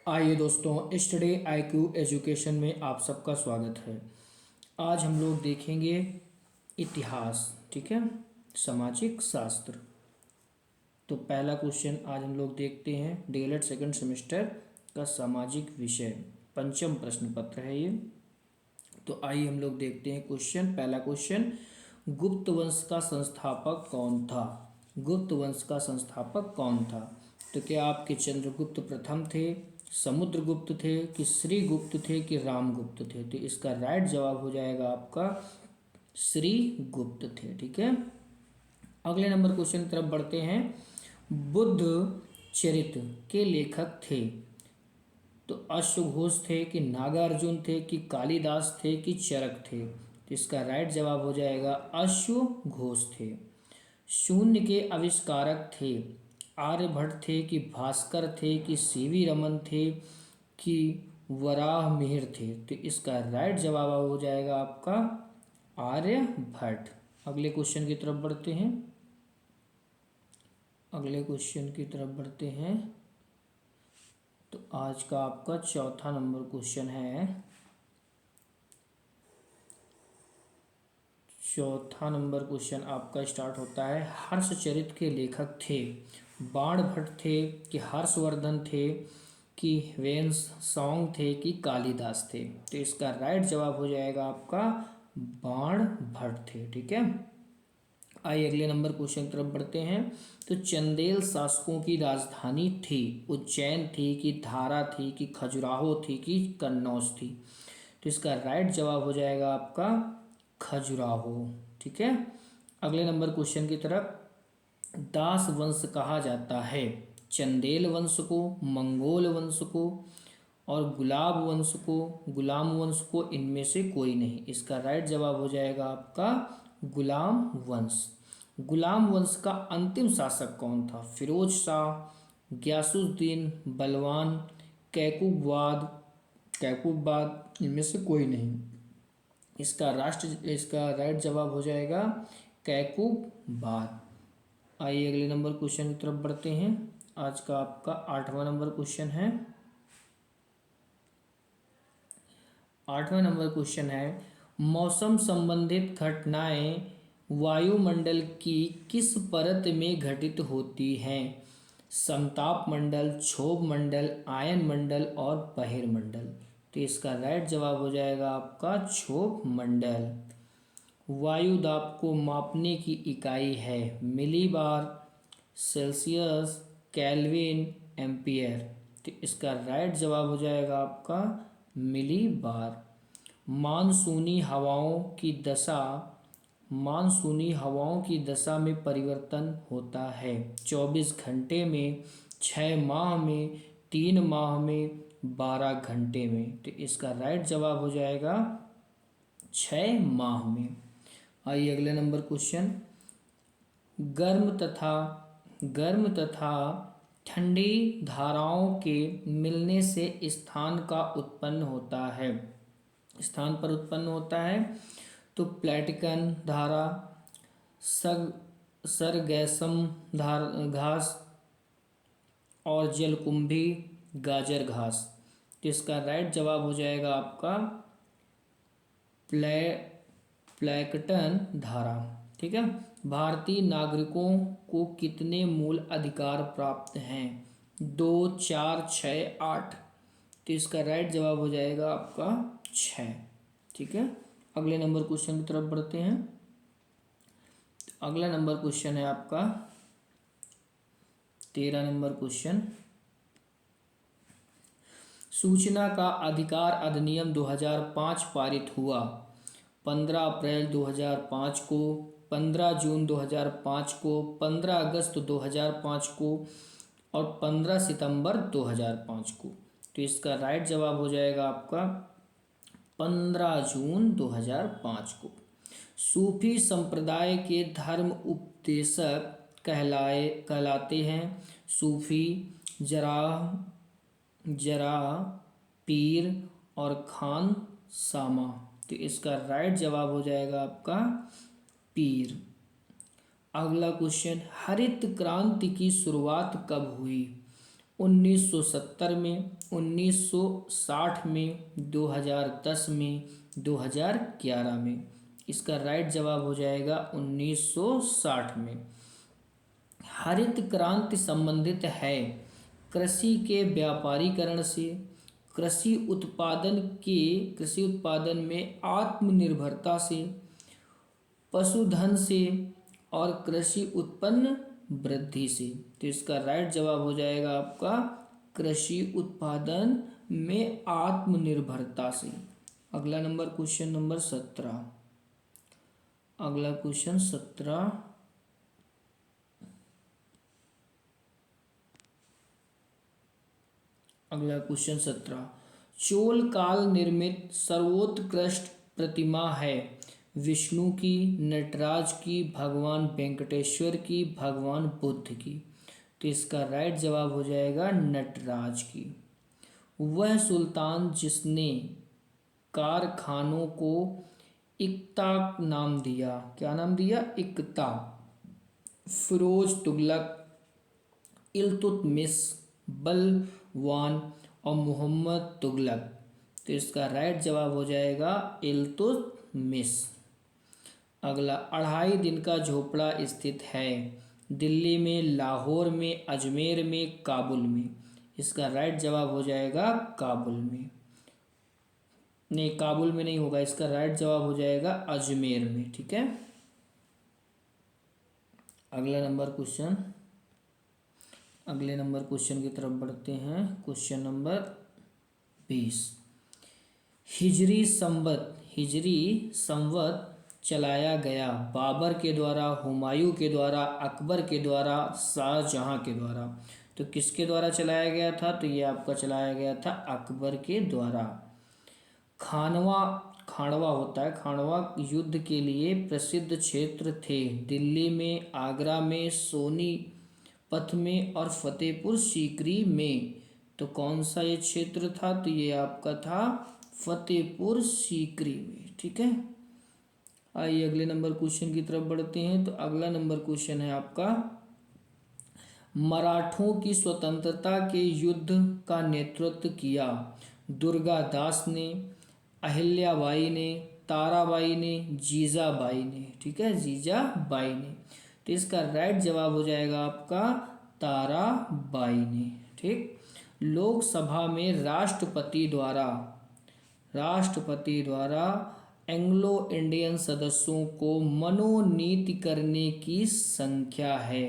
आइए दोस्तों, study IQ education में आप सबका स्वागत है। आज हम लोग देखेंगे इतिहास, ठीक है, सामाजिक शास्त्र। तो पहला क्वेश्चन आज हम लोग देखते हैं डीएलएड सेकंड सेमेस्टर का सामाजिक विषय, पंचम प्रश्न पत्र है ये। तो आइए हम लोग देखते हैं क्वेश्चन। पहला क्वेश्चन, गुप्त वंश का संस्थापक कौन था? गुप्त वंश का संस्थापक कौन था? तो क्या आपके चंद्रगुप्त प्रथम थे, समुद्रगुप्त थे, कि श्रीगुप्त थे, कि रामगुप्त थे? तो इसका राइट जवाब हो जाएगा आपका श्रीगुप्त थे। ठीक है, अगले नंबर क्वेश्चन की तरफ बढ़ते हैं। बुद्ध चरित्र के लेखक थे? तो अश्वघोष थे, कि नागार्जुन थे, कि कालिदास थे, कि चरक थे? तो इसका राइट जवाब हो जाएगा अश्वघोष थे। शून्य के आविष्कारक थे? आर्यभट्ट थे, कि भास्कर थे, कि सीवी रमन थे, कि वराह मिहिर थे? तो इसका राइट जवाब हो जाएगा आपका आर्यभट्ट। अगले क्वेश्चन की तरफ बढ़ते हैं। अगले क्वेश्चन की तरफ बढ़ते हैं। तो आज का आपका चौथा नंबर क्वेश्चन है। चौथा नंबर क्वेश्चन आपका स्टार्ट होता है, हर्षचरित के लेखक थे? बाणभट्ट थे, कि हर्षवर्धन थे, कि वेन्स सॉन्ग थे, कि कालिदास थे? तो इसका राइट जवाब हो जाएगा आपका बाणभट्ट थे। ठीक है, आइए अगले नंबर क्वेश्चन की तरफ बढ़ते हैं। तो चंदेल शासकों की राजधानी थी? उज्जैन थी, कि धारा थी, कि खजुराहो थी, कि कन्नौज थी? तो इसका राइट जवाब हो जाएगा आपका खजुराहो। ठीक है, अगले नंबर क्वेश्चन की तरफ। दास वंश कहा जाता है चंदेल वंश को, मंगोल वंश को, और गुलाब वंश को, गुलाम वंश को? इनमें से कोई नहीं। इसका राइट जवाब हो जाएगा आपका गुलाम वंश। गुलाम वंश का अंतिम शासक कौन था? फिरोज शाह, गयासुद्दीन बलवान, कैकुबाद, कैकुबाद? इनमें से कोई नहीं। इसका राइट जवाब हो जाएगा कैकुबाद। आइए अगले नंबर क्वेश्चन की तरफ बढ़ते हैं। आज का आपका 8वां नंबर क्वेश्चन है। 8वां नंबर क्वेश्चन है, मौसम संबंधित घटनाएं वायुमंडल की किस परत में घटित होती हैं? समताप मंडल, क्षोभ मंडल, आयन मंडल और बहिर्मंडल? तो इसका राइट जवाब हो जाएगा आपका क्षोभ मंडल। वायु दाब को मापने की इकाई है मिलीबार, सेल्सियस, केल्विन, एम्पियर? तो इसका राइट जवाब हो जाएगा आपका मिलीबार। मानसूनी हवाओं की दशा, मानसूनी हवाओं की दशा में परिवर्तन होता है 24 घंटे में, 6 माह में, 3 माह में, 12 घंटे में? तो इसका राइट जवाब हो जाएगा 6 माह में। आइए अगले नंबर क्वेश्चन। गर्म तथा ठंडी धाराओं के मिलने से स्थान का उत्पन्न होता है, स्थान पर उत्पन्न होता है। तो प्लेटिकन धारा, सरगैसम घास, और जलकुंभी गाजर घास? तो इसका राइट जवाब हो जाएगा आपका प्लैकटन धारा। ठीक है, भारतीय नागरिकों को कितने मूल अधिकार प्राप्त हैं? 2, 4, 6, 8? तो इसका राइट जवाब हो जाएगा आपका 6। ठीक है, अगले नंबर क्वेश्चन की तरफ बढ़ते हैं। अगला नंबर क्वेश्चन है आपका 13 नंबर क्वेश्चन। सूचना का अधिकार अधिनियम 2005 पारित हुआ 15 अप्रैल 2005 को, 15 जून 2005 को, 15 अगस्त 2005 को, और 15 सितंबर 2005 को? तो इसका राइट जवाब हो जाएगा आपका 15 जून 2005 को। सूफी संप्रदाय के धर्म उपदेशक कहलाते हैं सूफी, जरा, पीर और खान सामा? तो इसका राइट जवाब हो जाएगा आपका पीर। अगला क्वेश्चन, हरित क्रांति की शुरुआत कब हुई? 1970 में, 1960 में, 2010 में, 2011 में। इसका राइट जवाब हो जाएगा 1960 में। हरित क्रांति संबंधित है कृषि के व्यापारीकरण से, कृषि उत्पादन में आत्मनिर्भरता से, पशुधन से और कृषि उत्पन्न वृद्धि से। तो इसका राइट जवाब हो जाएगा आपका कृषि उत्पादन में आत्मनिर्भरता से। अगला नंबर क्वेश्चन नंबर 17। अगला क्वेश्चन 17। अगला क्वेश्चन 17। चोल काल निर्मित सर्वोत्कृष्ट प्रतिमा है विष्णु की, नटराज की, भगवान वेंकटेश्वर की, भगवान बुद्ध की। तो इसका राइट जवाब हो जाएगा नटराज की। वह सुल्तान जिसने कारखानों को इक्ता नाम दिया, क्या नाम दिया? इक्ता। फिरोज तुगलक, इल्तुतमिश, बलवान और मोहम्मद तुगलक। तो इसका राइट जवाब हो जाएगा इल्तुतमिश। अगला, 2.5 दिन का झोपड़ा स्थित है दिल्ली में, लाहौर में, अजमेर में, काबुल में। इसका राइट जवाब हो जाएगा काबुल में। नहीं, काबुल में नहीं होगा, इसका राइट जवाब हो जाएगा अजमेर में। ठीक है। अगले नंबर क्वेश्चन की तरफ बढ़ते हैं। Question number 20। हिजरी संवत चलाया गया बाबर के द्वारा, हुमायूं के द्वारा, अकबर के द्वारा, शाहजहां के द्वारा। तो किसके द्वारा चलाया गया था? तो ये आपका चलाया गया था अकबर के द्वारा। खानवा होता है, खानवा युद्ध के लिए प्रसिद्ध क्षेत्र थे दिल्ली में, आगरा में, सोनीपत में और फतेहपुर सीकरी में। तो कौन सा ये क्षेत्र था? तो ये आपका था फतेहपुर सीकरी में। ठीक है। आइए अगले नंबर क्वेश्चन की तरफ बढ़ते हैं। तो अगला नंबर क्वेश्चन है आपका, मराठों की स्वतंत्रता के युद्ध का नेतृत्व किया दुर्गादास ने, अहिल्याबाई ने, ताराबाई ने, जीजाबाई ने। ठीक है, जीजाबाई ने। तो इसका राइट जवाब हो जाएगा आपका ताराबाई ने। ठीक। लोकसभा में राष्ट्रपति द्वारा एंग्लो इंडियन सदस्यों को मनोनीत करने की संख्या है।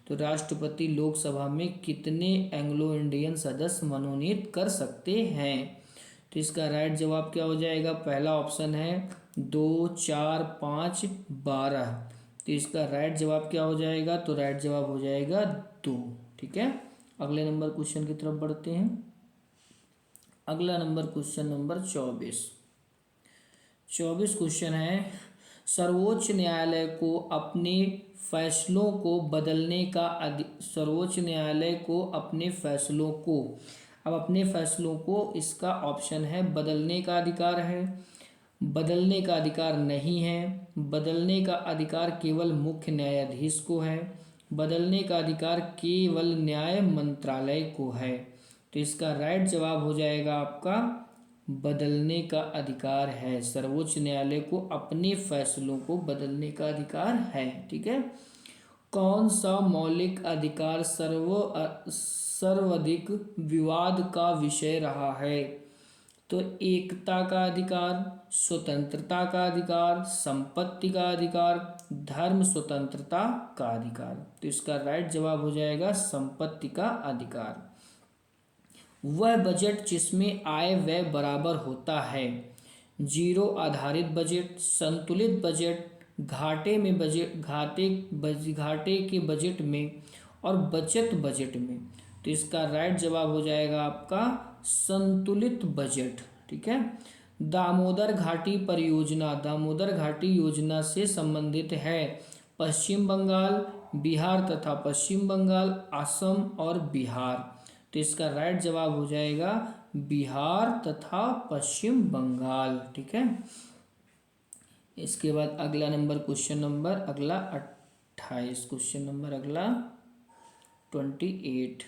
तो राष्ट्रपति लोकसभा में कितने एंग्लो इंडियन सदस्य मनोनीत कर सकते हैं? तो इसका राइट जवाब क्या हो जाएगा? पहला ऑप्शन है 2, 4, 5, 12। तो इसका राइट जवाब क्या हो जाएगा? तो राइट जवाब हो जाएगा 2। ठीक है। अगले नंबर क्वेश्चन की तरफ बढ़ते हैं। अगला नंबर क्वेश्चन नंबर 24 क्वेश्चन है, सर्वोच्च न्यायालय को अपने फैसलों को अब अपने फैसलों को इसका ऑप्शन है बदलने का अधिकार है, बदलने का अधिकार नहीं है, बदलने का अधिकार केवल मुख्य न्यायाधीश को है, बदलने का अधिकार केवल न्याय मंत्रालय को है। तो इसका राइट जवाब हो जाएगा आपका बदलने का अधिकार है। सर्वोच्च न्यायालय को अपने फैसलों को बदलने का अधिकार है। ठीक है। कौन सा मौलिक अधिकार सर्वाधिक विवाद का विषय रहा है? तो एकता का अधिकार, स्वतंत्रता का अधिकार, संपत्ति का अधिकार, धर्म स्वतंत्रता का अधिकार। तो इसका राइट जवाब हो जाएगा संपत्ति का अधिकार। वह बजट जिसमें आय व्यय बराबर होता है, जीरो आधारित बजट, संतुलित बजट, घाटे के बजट में और बचत बजट में। तो इसका राइट जवाब हो जाएगा आपका संतुलित बजट। ठीक है। दामोदर घाटी योजना से संबंधित है पश्चिम बंगाल, बिहार तथा पश्चिम बंगाल, असम और बिहार। तो इसका राइट जवाब हो जाएगा बिहार तथा पश्चिम बंगाल। ठीक है। इसके बाद अगला number question number 28 question number अगला 28।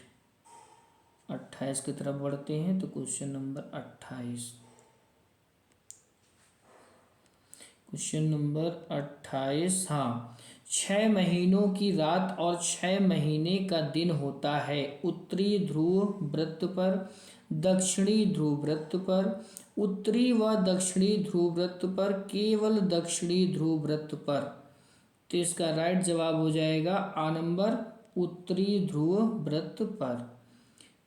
28 की तरफ बढ़ते हैं। तो क्वेश्चन नंबर 28, क्वेश्चन नंबर 28, हाँ, 6 महीनों की रात और 6 महीने का दिन होता है उत्तरी ध्रुव वृत्त पर, दक्षिणी ध्रुव वृत्त पर, उत्तरी व दक्षिणी ध्रुव वृत्त पर, केवल दक्षिणी ध्रुव वृत्त पर। तो इसका राइट जवाब हो जाएगा आ नंबर, उत्तरी ध्रुव वृत्त पर।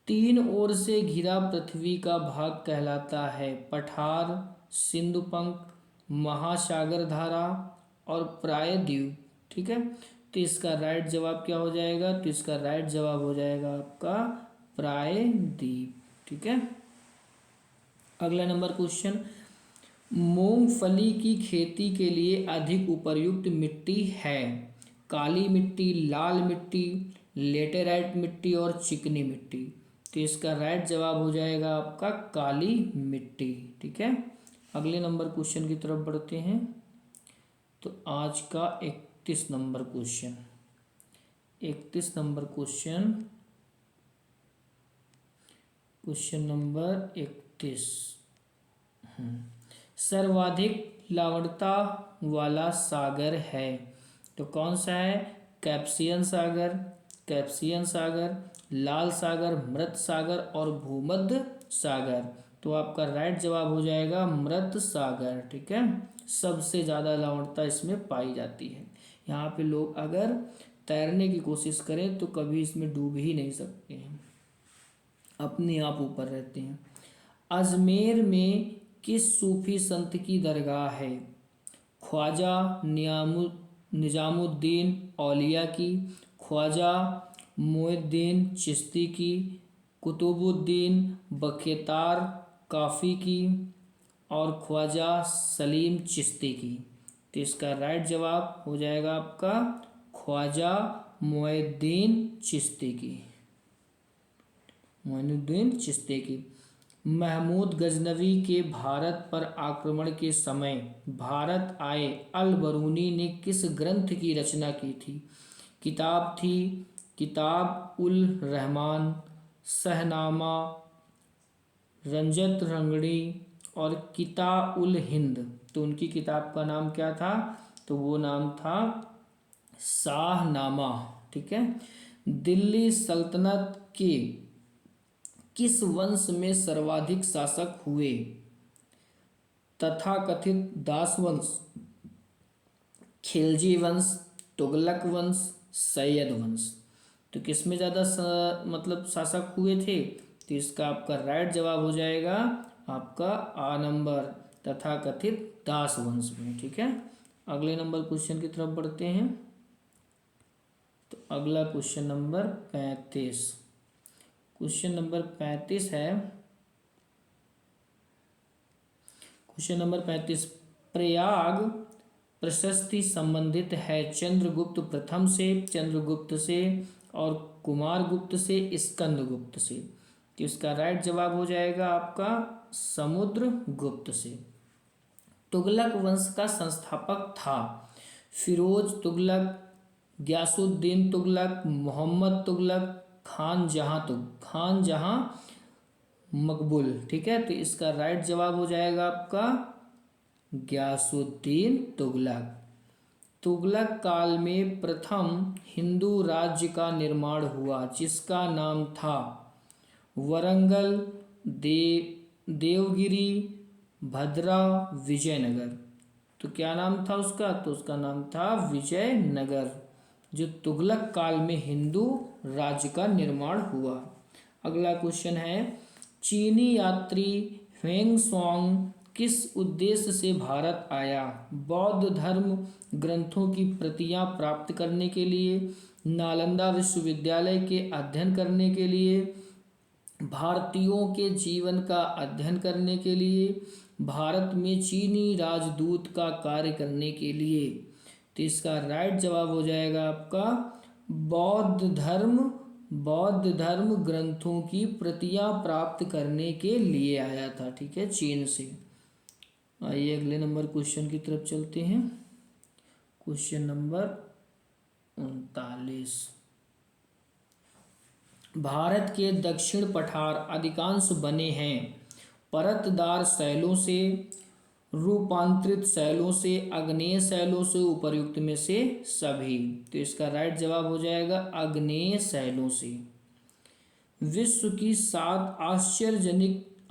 3 ओर से घिरा पृथ्वी का भाग कहलाता है पठार, सिंधु पंख, महासागर धारा और प्रायद्वीप। ठीक है, तो इसका राइट जवाब क्या हो जाएगा? तो इसका राइट जवाब हो जाएगा आपका प्रायद्वीप। ठीक है, अगला नंबर क्वेश्चन, मूंगफली की खेती के लिए अधिक उपयुक्त मिट्टी है काली मिट्टी, लाल मिट्टी, लेटेराइट मिट्टी और चिकनी मिट्टी। तो इसका राइट जवाब हो जाएगा आपका काली मिट्टी। ठीक है, अगले नंबर क्वेश्चन की तरफ बढ़ते हैं। तो आज का 31 number question, 31 number question, question number 31, सर्वाधिक लवणता वाला सागर है तो कौन सा है? कैस्पियन सागर, कैस्पियन सागर, लाल सागर, मृत सागर और भूमध्य सागर। तो आपका राइट जवाब हो जाएगा मृत सागर। ठीक है, सबसे ज़्यादा लवणता इसमें पाई जाती है। यहाँ पे लोग अगर तैरने की कोशिश करें तो कभी इसमें डूब ही नहीं सकते हैं, अपने आप ऊपर रहते हैं। अजमेर में किस सूफी संत की दरगाह है? ख्वाजा निजामुद्दीन औलिया की, ख्वाजा मोइनुद्दीन चिश्ती की, कुतुबुद्दीन बख्तियार काफ़ी की और ख्वाजा सलीम चिश्ती की। तो इसका राइट जवाब हो जाएगा आपका ख्वाजा मोइनुद्दीन चिश्ती की, मोइनुद्दीन चिश्ती की। महमूद गजनवी के भारत पर आक्रमण के समय भारत आए अल बरूनी ने किस ग्रंथ की रचना की थी? किताब थी, किताब उल रहमान, सहनामा, रंजत रंगड़ी और किता उल हिंद। तो उनकी किताब का नाम क्या था? तो वो नाम था शाहनामा। ठीक है, दिल्ली सल्तनत के किस वंश में सर्वाधिक शासक हुए? तथाकथित दास वंश, खिलजी वंश, तुगलक वंश, सैयद वंश। तो किस में ज़्यादा मतलब शासक हुए थे? तो इसका आपका राइट जवाब हो जाएगा आपका आ नंबर, तथाकथित दास वंश में। ठीक है, अगले नंबर क्वेश्चन की तरफ बढ़ते हैं। तो अगला क्वेश्चन नंबर 35, क्वेश्चन नंबर 35 है, क्वेश्चन नंबर 35, प्रयाग प्रशस्ति संबंधित है चंद्रगुप्त प्रथम से, चंद्रगुप्त से और कुमारगुप्त से, स्कंदगुप्त से। तो इसका राइट जवाब हो जाएगा आपका समुद्रगुप्त से। तुगलक वंश का संस्थापक था फिरोज तुगलक, गयासुद्दीन तुगलक, मोहम्मद तुगलक, खान जहां मकबूल। ठीक है, तो इसका राइट जवाब हो जाएगा आपका गयासुद्दीन तुगलक। तुगलक काल में प्रथम हिंदू राज्य का निर्माण हुआ जिसका नाम था वरंगल, देवगिरी, भद्रा, विजयनगर। तो क्या नाम था उसका? तो उसका नाम था विजयनगर, जो तुगलक काल में हिंदू राज्य का निर्माण हुआ। अगला क्वेश्चन है, चीनी यात्री ह्वेंगसॉन्ग किस उद्देश्य से भारत आया? बौद्ध धर्म ग्रंथों की प्रतियां प्राप्त करने के लिए, नालंदा विश्वविद्यालय के अध्ययन करने के लिए, भारतीयों के जीवन का अध्ययन करने के लिए, भारत में चीनी राजदूत का कार्य करने के लिए। तो इसका राइट जवाब हो जाएगा आपका बौद्ध धर्म ग्रंथों की प्रतियां प्राप्त करने के लिए आया था। ठीक है, चीन से। आइए अगले नंबर क्वेश्चन की तरफ चलते हैं। क्वेश्चन नंबर 39, भारत के दक्षिण पठार अधिकांश बने हैं परतदार शैलों से, रूपांतरित शैलों से, आग्नेय शैलों से, उपर्युक्त में से सभी। तो इसका राइट जवाब हो जाएगा आग्नेय शैलों से। विश्व की 7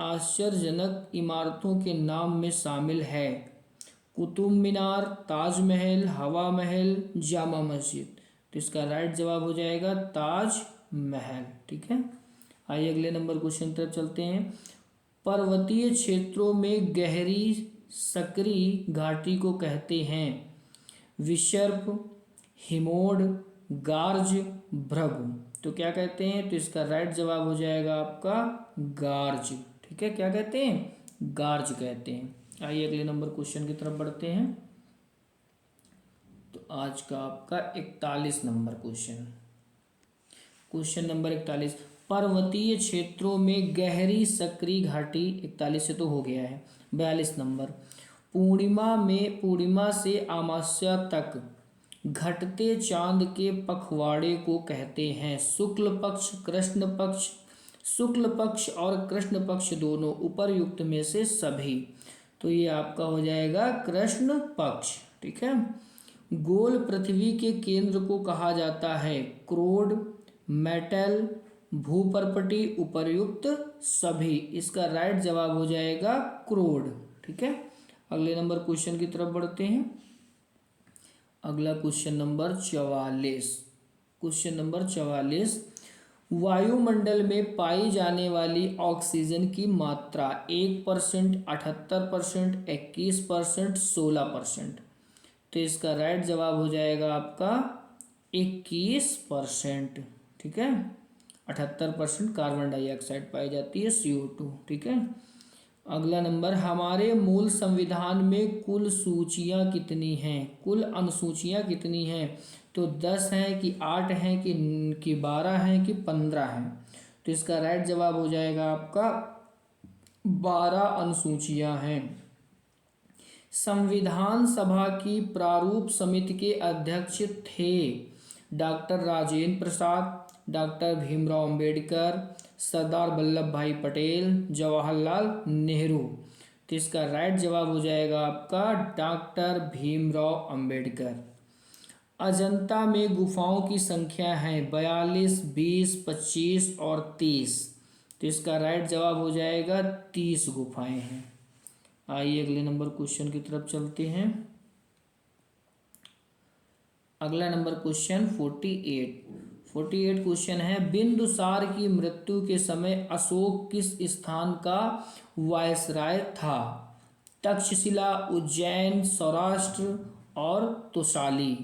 आश्चर्यजनक इमारतों के नाम में शामिल है कुतुब मीनार, ताजमहल, हवा महल, जामा मस्जिद। तो इसका राइट जवाब हो जाएगा ताज महल। ठीक है, आइए अगले नंबर क्वेश्चन तरफ चलते हैं। पर्वतीय क्षेत्रों में गहरी सकरी घाटी को कहते हैं विसर्प, हिमोड, गार्ज, भृगु। तो क्या कहते हैं? तो इसका राइट जवाब हो जाएगा आपका गार्ज। ठीक है, क्या कहते हैं? गार्ज कहते हैं। आइए अगले नंबर क्वेश्चन की तरफ बढ़ते हैं। तो आज का आपका 41 नंबर क्वेश्चन, क्वेश्चन नंबर 41। पर्वतीय क्षेत्रों में गहरी सकरी घाटी, 41 से तो हो गया है। 42 नंबर, पूर्णिमा से अमावस्या तक घटते चांद के पखवाड़े को कहते हैं शुक्ल पक्ष, कृष्ण पक्ष। शुक्ल पक्ष और कृष्ण पक्ष दोनों, उपर्युक्त में से सभी। तो ये आपका हो जाएगा कृष्ण पक्ष। ठीक है, गोल पृथ्वी के केंद्र को कहा जाता है क्रोड, मेटल, भूपर्पटी, उपर्युक्त सभी। इसका राइट जवाब हो जाएगा क्रोड। ठीक है, अगले नंबर क्वेश्चन की तरफ बढ़ते हैं। अगला क्वेश्चन नंबर 44। क्वेश्चन नंबर 44, वायुमंडल में पाई जाने वाली ऑक्सीजन की मात्रा 1%, 78%, 21%, 16%। तो इसका राइट जवाब हो जाएगा आपका 21%। ठीक है, 78% कार्बन डाइऑक्साइड पाई जाती है, CO2। ठीक है, अगला नंबर, हमारे मूल संविधान में कुल सूचियां कितनी हैं? कुल अनुसूचियां कितनी हैं? तो 10 हैं कि 8 हैं कि 12 हैं कि 15 हैं? तो इसका राइट जवाब हो जाएगा आपका 12 अनुसूचियां हैं। संविधान सभा की प्रारूप समिति के अध्यक्ष थे डॉक्टर राजेंद्र प्रसाद, डॉक्टर भीमराव अंबेडकर, सरदार वल्लभ भाई पटेल, जवाहरलाल नेहरू। तो इसका राइट जवाब हो जाएगा आपका डॉक्टर भीमराव अंबेडकर। अजंता में गुफाओं की संख्या है 42, 20, 25 और 30। तो इसका राइट जवाब हो जाएगा 30 गुफाएं हैं। आइए अगले नंबर क्वेश्चन की तरफ चलते हैं। अगला नंबर क्वेश्चन 48 क्वेश्चन है, बिंदुसार की मृत्यु के समय अशोक किस स्थान का वायसराय था? तक्षशिला, उज्जैन, सौराष्ट्र और तोशाली।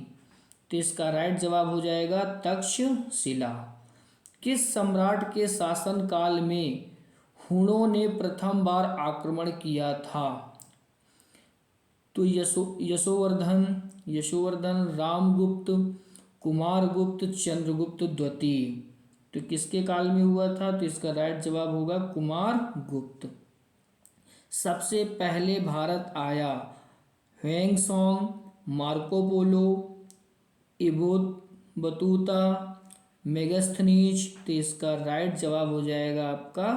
तो इसका राइट जवाब हो जाएगा तक्षशिला। किस सम्राट के शासनकाल में हुणों ने प्रथम बार आक्रमण किया था? तो यशोवर्धन, रामगुप्त, कुमारगुप्त, चंद्रगुप्त द्वितीय। तो किसके काल में हुआ था? तो इसका राइट जवाब होगा कुमारगुप्त। सबसे पहले भारत आया ह्वेंगसोंग, मार्को पोलो, इबोत बतूता, मेगास्थनीज। तो इसका राइट जवाब हो जाएगा आपका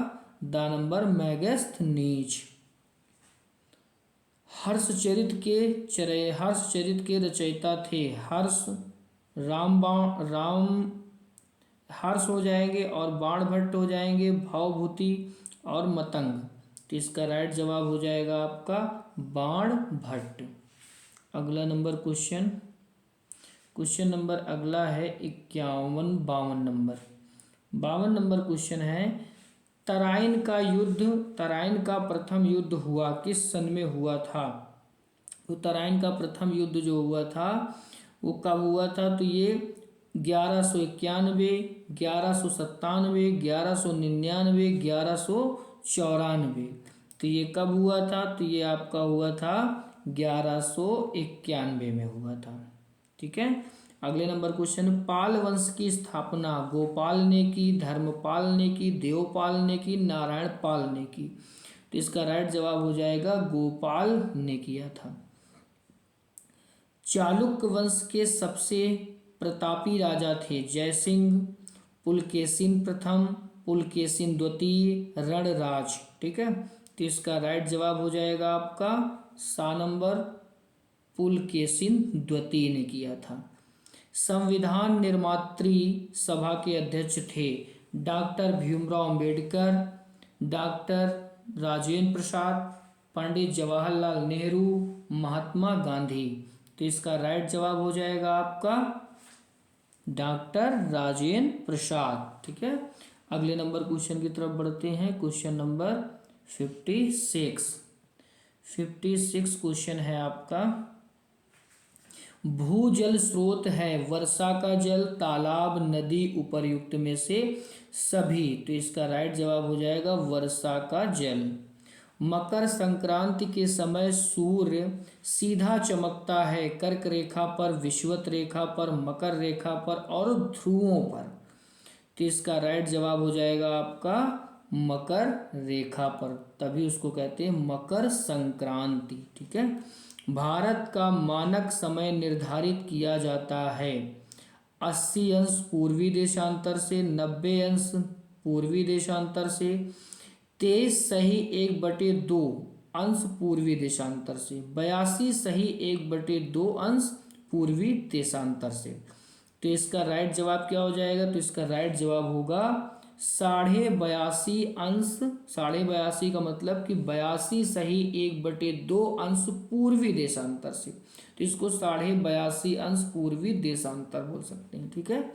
द नंबर मेगास्थनीज। हर्षचरित के रचयिता थे हर्ष हो जाएंगे और बाणभट्ट हो जाएंगे, भवभूति और मतंग। तो इसका राइट जवाब हो जाएगा आपका बाणभट्ट। अगला नंबर क्वेश्चन नंबर अगला है 52 नंबर। 52 नंबर क्वेश्चन है, तराइन का प्रथम युद्ध हुआ किस सन में हुआ था? तो तराइन का प्रथम युद्ध जो हुआ था वो कब हुआ था? तो ये 1191, 1197, 1199, 1194। तो ये कब हुआ था? तो ये आपका हुआ था 1191 में हुआ था। ठीक है, अगले नंबर क्वेश्चन, पाल वंश की स्थापना गोपाल ने की, धर्मपाल ने की, देवपाल ने की, नारायण पाल ने की? तो इसका राइट जवाब हो जाएगा गोपाल ने किया था। चालुक्य वंश के सबसे प्रतापी राजा थे जयसिंह, पुलकेशिन प्रथम, पुलकेशिन द्वितीय, रणराज। ठीक है, तो इसका राइट जवाब हो जाएगा आपका सा नंबर, पुलकेशिन द्वितीय ने किया था। संविधान निर्मात्री सभा के अध्यक्ष थे डॉक्टर भीमराव अंबेडकर, डॉक्टर राजेंद्र प्रसाद, पंडित जवाहरलाल नेहरू, महात्मा गांधी। तो इसका राइट जवाब हो जाएगा आपका डॉक्टर राजेंद्र प्रसाद। ठीक है, अगले नंबर क्वेश्चन की तरफ बढ़ते हैं। क्वेश्चन नंबर 56 क्वेश्चन है आपका। भूजल स्रोत है वर्षा का जल, तालाब, नदी, उपर्युक्त में से सभी। तो इसका राइट जवाब हो जाएगा वर्षा का जल। मकर संक्रांति के समय सूर्य सीधा चमकता है कर्क रेखा पर, विषुवत रेखा पर, मकर रेखा पर और ध्रुवों पर। तो इसका राइट जवाब हो जाएगा आपका मकर रेखा पर, तभी उसको कहते हैं मकर संक्रांति। ठीक है, भारत का मानक समय निर्धारित किया जाता है 80 अंश पूर्वी देशांतर से, 90 अंश पूर्वी देशांतर से, 23 सही 1/2 अंश पूर्वी देशांतर से, 82 सही 1/2 अंश पूर्वी देशांतर से। तो इसका राइट जवाब क्या हो जाएगा? तो इसका राइट जवाब होगा 82.5 अंश। 82.5 का मतलब कि 82 सही 1/2 अंश पूर्वी देशांतर से, तो इसको 82.5 अंश पूर्वी देशांतर बोल सकते हैं। ठीक है,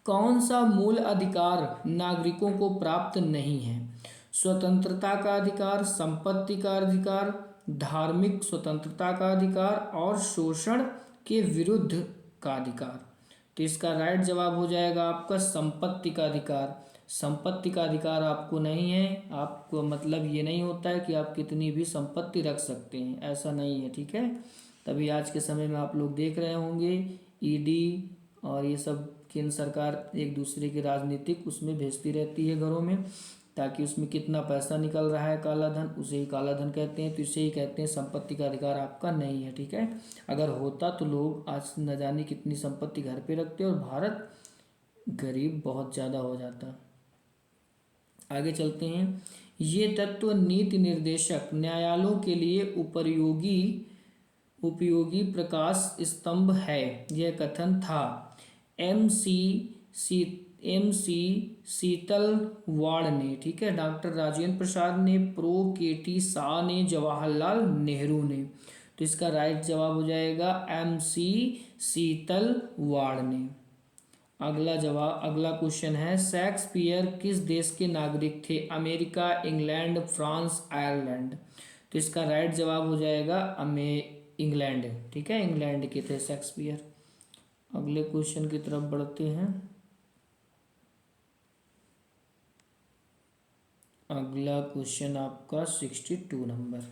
कौन सा मूल अधिकार नागरिकों को प्राप्त नहीं है? स्वतंत्रता का अधिकार, संपत्ति का अधिकार, धार्मिक स्वतंत्रता का अधिकार और शोषण के विरुद्ध का अधिकार। तो इसका राइट जवाब हो जाएगा आपका संपत्ति का अधिकार। संपत्ति का अधिकार आपको नहीं है, आपको मतलब ये नहीं होता है कि आप कितनी भी संपत्ति रख सकते हैं, ऐसा नहीं है। ठीक है, तभी आज के समय में आप लोग देख रहे होंगे ईडी और ये सब केंद्र सरकार एक दूसरे की राजनीतिक उसमें भेजती रहती है घरों में, ताकि उसमें कितना पैसा निकल रहा है काला धन, उसे ही काला धन कहते हैं। तो इसे ही कहते हैं संपत्ति का अधिकार आपका नहीं है। ठीक है, अगर होता तो लोग आज न जाने कितनी संपत्ति घर पे रखते और भारत गरीब बहुत ज़्यादा हो जाता। आगे चलते हैं। ये तत्व नीति निर्देशक न्यायालयों के लिए उपयोगी प्रकाश स्तंभ है, यह कथन था MC शीतलवाड़ ने। ठीक है, डॉक्टर राजेंद्र प्रसाद ने, प्रो KT शाह ने, जवाहरलाल नेहरू ने। तो इसका राइट जवाब हो जाएगा MC शीतलवाड़ ने। अगला क्वेश्चन है, शेक्सपियर किस देश के नागरिक थे? America, England, France, Ireland. तो इसका राइट जवाब हो जाएगा इंग्लैंड। ठीक है, इंग्लैंड के थे शेक्सपियर। अगले क्वेश्चन की तरफ बढ़ते हैं। अगला क्वेश्चन आपका 62 नंबर।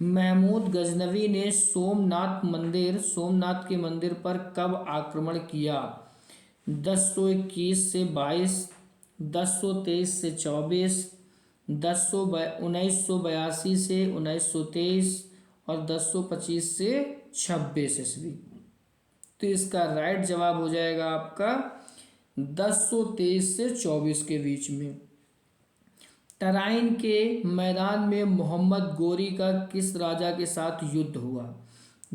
महमूद गजनवी ने सोमनाथ के मंदिर पर कब आक्रमण किया? 1021 से 22, 1023 से 24, 1982 से 1923 और 1025 से 26 ईस्वी। तो इसका राइट जवाब हो जाएगा आपका 1023 से 24 के बीच में। तराइन के मैदान में मोहम्मद गोरी का किस राजा के साथ युद्ध हुआ?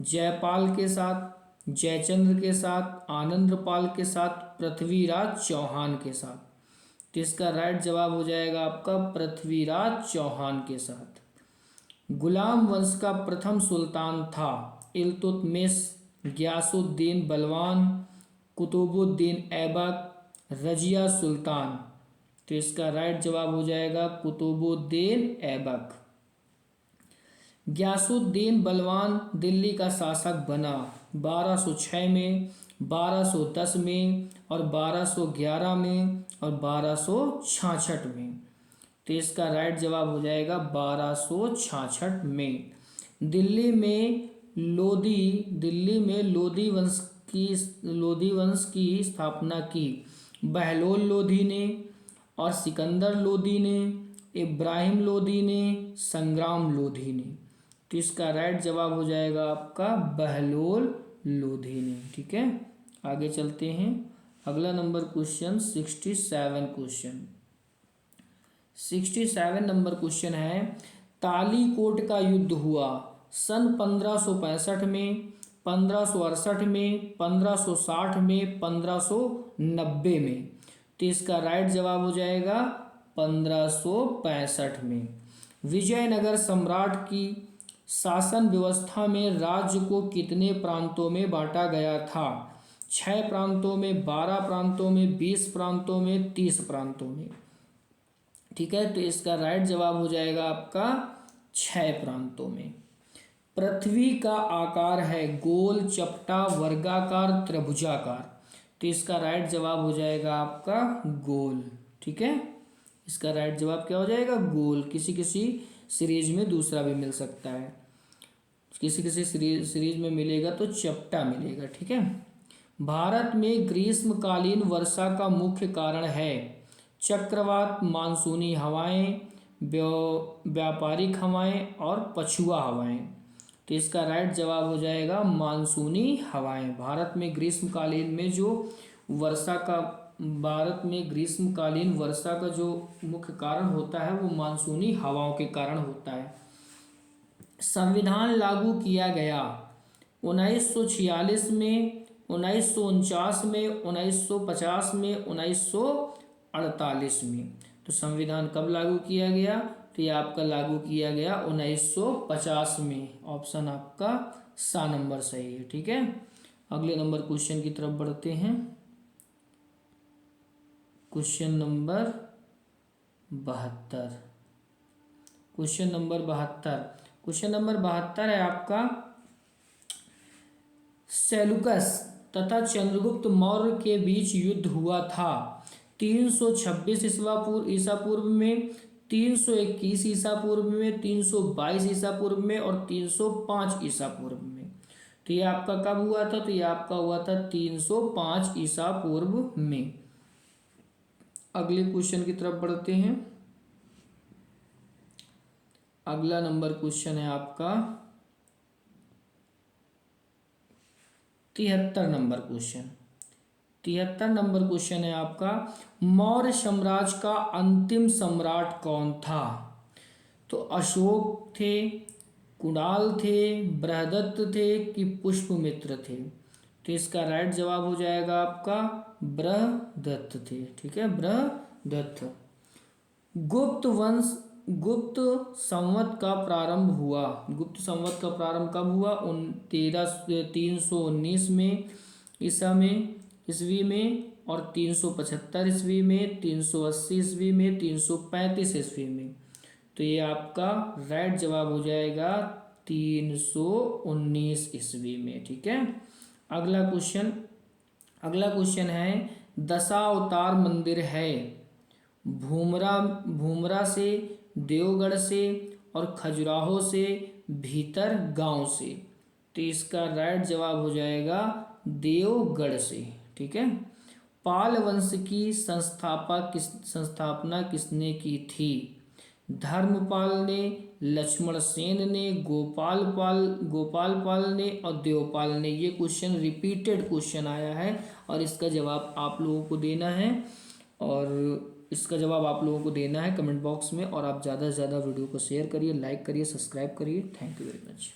जयपाल के साथ, जयचंद्र के साथ, आनंदपाल के साथ, पृथ्वीराज चौहान के साथ। तो इसका राइट जवाब हो जाएगा आपका पृथ्वीराज चौहान के साथ। गुलाम वंश का प्रथम सुल्तान था इल्तुतमिश, गियासुद्दीन बलवान, कुतुबुद्दीन ऐबक, रजिया सुल्तान। तो इसका राइट जवाब हो जाएगा कुतुबुद्दीन ऐबक। गियासुद्दीन बलवान दिल्ली का शासक बना 1206 में, 1210 में और 1211 में और 1266 में। तो इसका राइट जवाब हो जाएगा 1266 में। दिल्ली में लोधी वंश की स्थापना की बहलोल लोधी ने और सिकंदर लोधी ने, इब्राहिम लोधी ने, संग्राम लोधी ने। तो इसका राइट जवाब हो जाएगा आपका बहलोल लोधी ने। ठीक है, आगे चलते हैं। अगला number question 67 question. 67 number question है, तालीकोट का युद्ध हुआ सन 1565 में, 1568 में, 1560 में, 1590 में। तो इसका राइट जवाब हो जाएगा 1565 में। विजयनगर सम्राट की शासन व्यवस्था में राज्य को कितने प्रांतों में बांटा गया था? 6 प्रांतों में, 12 प्रांतों में, 20 प्रांतों में, 30 प्रांतों में। ठीक है, तो इसका राइट जवाब हो जाएगा आपका 6 प्रांतों में। पृथ्वी का आकार है गोल, चपटा, वर्गाकार, त्रिभुजाकार। तो इसका राइट जवाब हो जाएगा आपका गोल। ठीक है, इसका राइट जवाब क्या हो जाएगा? गोल। किसी किसी सीरीज में दूसरा भी मिल सकता है, किसी किसी सीरीज में मिलेगा तो चपटा मिलेगा। ठीक है, भारत में ग्रीष्मकालीन वर्षा का मुख्य कारण है चक्रवात, मानसूनी हवाएं, व्यापारिक हवाएं और पछुआ हवाएं। तो इसका राइट जवाब हो जाएगा मानसूनी हवाएं। भारत में ग्रीष्मकालीन वर्षा का जो मुख्य कारण होता है वो मानसूनी हवाओं के कारण होता है। संविधान लागू किया गया 1946 में, 1949 में, 1950 में, 1948 में। तो संविधान कब लागू किया गया? तो ये आपका लागू किया गया 1950 में। ऑप्शन आपका सा नंबर सही है। ठीक है, अगले नंबर क्वेश्चन की तरफ बढ़ते हैं। Question number 72। क्वेश्चन नंबर 72 है आपका, सेलुकस तथा चंद्रगुप्त मौर्य के बीच युद्ध हुआ था 326 ईसा पूर्व में, 321 ईसा पूर्व में, 322 ईसा पूर्व में और 305 ईसा पूर्व में। तो ये आपका कब हुआ था? तो ये आपका हुआ था 305 ईसा पूर्व में। अगले क्वेश्चन की तरफ बढ़ते हैं। अगला नंबर क्वेश्चन है आपका 73 नंबर क्वेश्चन। 73 नंबर क्वेश्चन है आपका, मौर्य साम्राज्य का अंतिम सम्राट कौन था? तो अशोक थे, कुणाल थे, बृहदत्त थे कि पुष्यमित्र थे? तो इसका राइट जवाब हो जाएगा आपका बृहदत्त थे। ठीक है, बृहदत्त। गुप्त संवत का प्रारंभ हुआ, गुप्त संवत का प्रारंभ कब हुआ? 319 में ईस्वी में और 375 ईस्वी में, 380 ईस्वी में, 335 ईस्वी में। तो ये आपका राइट जवाब हो जाएगा 319 ईस्वी में। ठीक है, अगला क्वेश्चन है, दशावतार मंदिर है भूमरा से, देवगढ़ से और खजुराहो से, भीतर गांव से। तो इसका राइट जवाब हो जाएगा देवगढ़ से। ठीक है, पाल वंश की संस्थापना किसने की थी? धर्मपाल ने, लक्ष्मण सेन ने, गोपाल पाल ने और देवपाल ने। ये क्वेश्चन रिपीटेड क्वेश्चन आया है और इसका जवाब आप लोगों को देना है कमेंट बॉक्स में। और आप ज़्यादा से ज़्यादा वीडियो को शेयर करिए, लाइक करिए, सब्सक्राइब करिए। Thank you very much.